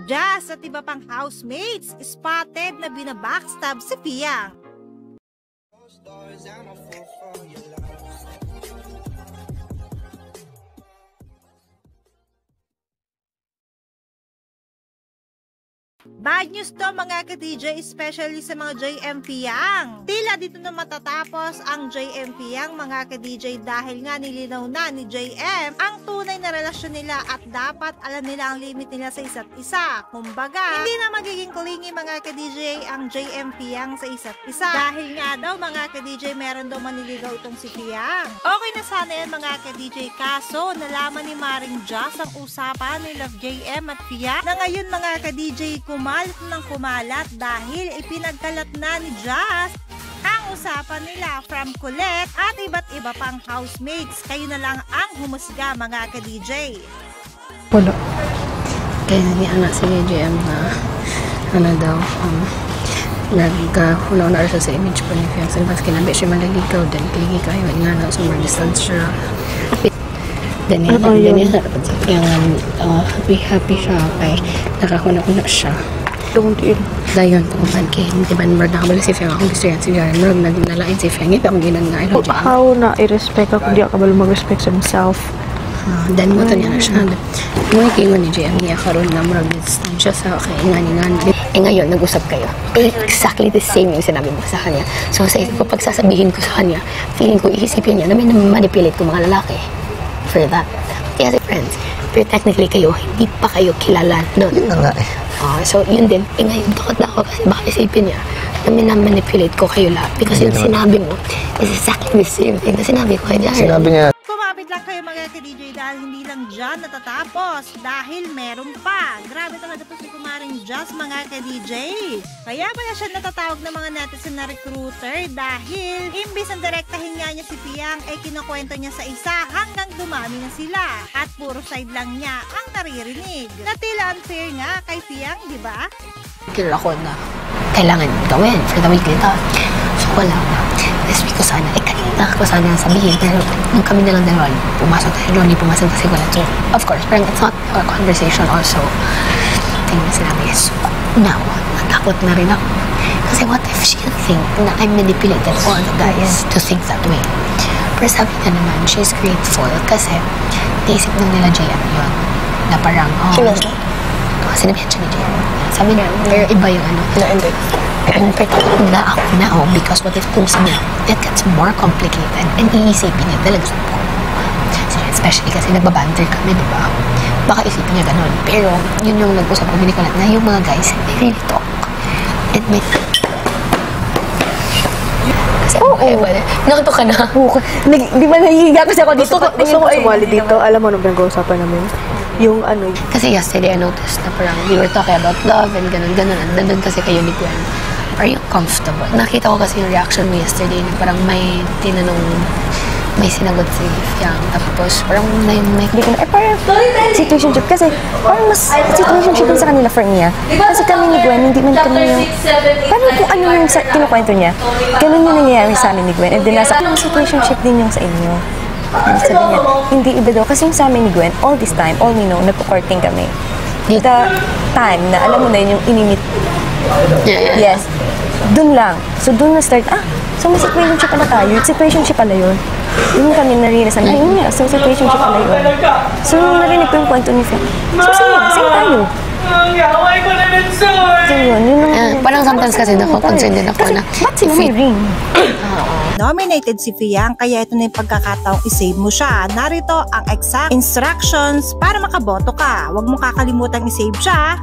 Jazz at iba pang housemates spotted na binabackstab si Fiang. Bad news to mga ka-DJ, especially sa mga JM Fiang. Tila dito na matatapos ang JM Fiang mga ka-DJ dahil nga nilinaw na ni JM ang tunay na relasyon nila at dapat alam nila ang limit nila sa isa't isa. Kumbaga, hindi na magiging clingy mga ka-DJ ang JM Fiang sa isa't isa. Dahil nga daw mga ka-DJ meron daw maniligaw itong si Fiang. Okay na sana yan mga ka-DJ, kaso nalaman ni Maring Jazz ang usapan ni Love JM at Fiang na ngayon mga ka-DJ kumalat ng kumalat dahil ipinagkalat na ni Jazz ang usapan nila from Colette at iba't iba pang housemates. Kayo na lang ang humusga mga ka-DJ. Wala. Kaya ni anak si JM na ano daw nagkahunaw na siya sa image pa ni Fiang. Mas kinabi siya maliligaw dahil kiligi kayo nga na summer distance siya. Then happy siya kay nakakuna-una siya. Dayon tuman kay di ba number nakabala si Fiang akong gusto yan si Jaren marag nalain si Fiang ito akong ginangay how na i-respect ako di ako kabalo mag-respect sa himself. Dan mo to niya na siya mo ikingon ni JM niya karon na marag distansya sa kay ingan ngayon nag-usap kayo exactly the same yung sinabi mo sa kanya. So sa isip ko pagsasabihin ko sa kanya feeling ko iisipin niya na may manipulate ko mga lalaki for that. Kaya friends, pero technically kayo hindi pa kayo kilala doon. Yun na nga eh. So yun din, ngayon takot na ako kasi baka isipin niya na minamanipulate ko kayo lahat because yung sinabi mo is exactly the same thing na sinabi ko kay Jaren. Sinabi niya. Kumapit lang kayo mga ka-DJ dahil hindi lang dyan natatapos dahil meron pa. Grabe talaga to si Kumaring Jazz mga ka-DJ. Kaya pala siya natatawag ng mga netizen na recruiter dahil imbis ang direktahin nga niya si Fiang ay kinukwento niya sa isa hanggang dumami na sila at puro side lang niya ang naririnig. Na tila unfair nga kay Fiang, di ba? Kilala ko na kailangan gawin for the week nito. So wala na. This week ko sana, kanina ko sana sabihin pero nung kami na lang dalawa, pumasok tayo doon, pumasok kasi wala. So of course, parang it's not a conversation also. Tingnan sinabi, so now, natakot na rin ako. Kasi what if she'll think na I manipulated all the guys to think that way? Pero sabi na naman, she's grateful kasi naisip ng nila JM yun. Na parang, sinabihan siya ni JM. Sabi niya, pero iba yung ano. Pero na ako now because what if kung sabi niya, that gets more complicated and iisipin niya talaga sa po. Especially kasi nagbabanter kami, di ba? Baka isipin niya ganun. Pero yun yung nag-usap kami ni Colette na yung mga guys, they really talk. And may kasi nakito ka na. Di ba nahihiga kasi ako dito? Gusto ko sumali dito. Alam mo nung pinag-uusapan namin? Yung ano. Kasi yesterday I noticed na parang we were talking about love and ganun-ganun. Nandun kasi kayo ni Gwen. Are you comfortable? Nakita ko kasi yung reaction mo yesterday na parang may tinanong, may sinagot si Fiang. Tapos parang may parang situationship kasi parang mas situationship sa kanila for niya. Kasi kami ni Gwen, hindi man kami yung parang kung ano yung kinukwento niya. Ganun yung nangyayari sa amin ni Gwen. And then nasa situationship din yung sa inyo. Sabi niya, hindi iba daw. Kasi yung sa amin ni Gwen, all this time, all we know, nagpo-courting kami. The time na alam mo na yun yung inimit. Yes. Dun lang. So dun na-start, so may situationship pala tayo. Situationship pala yun. Yun kami narinasan. Ayun nga, so situationship pala yun. So yung narinig ko yung kwento ni Fiang. So sige tayo. So yun parang sometimes kasi nako-concern din ako na ba't sila may ring? Nominated si Fiang kaya ito na yung pagkakataong isave mo siya. Narito ang exact instructions para makaboto ka. Huwag mo kakalimutan isave siya.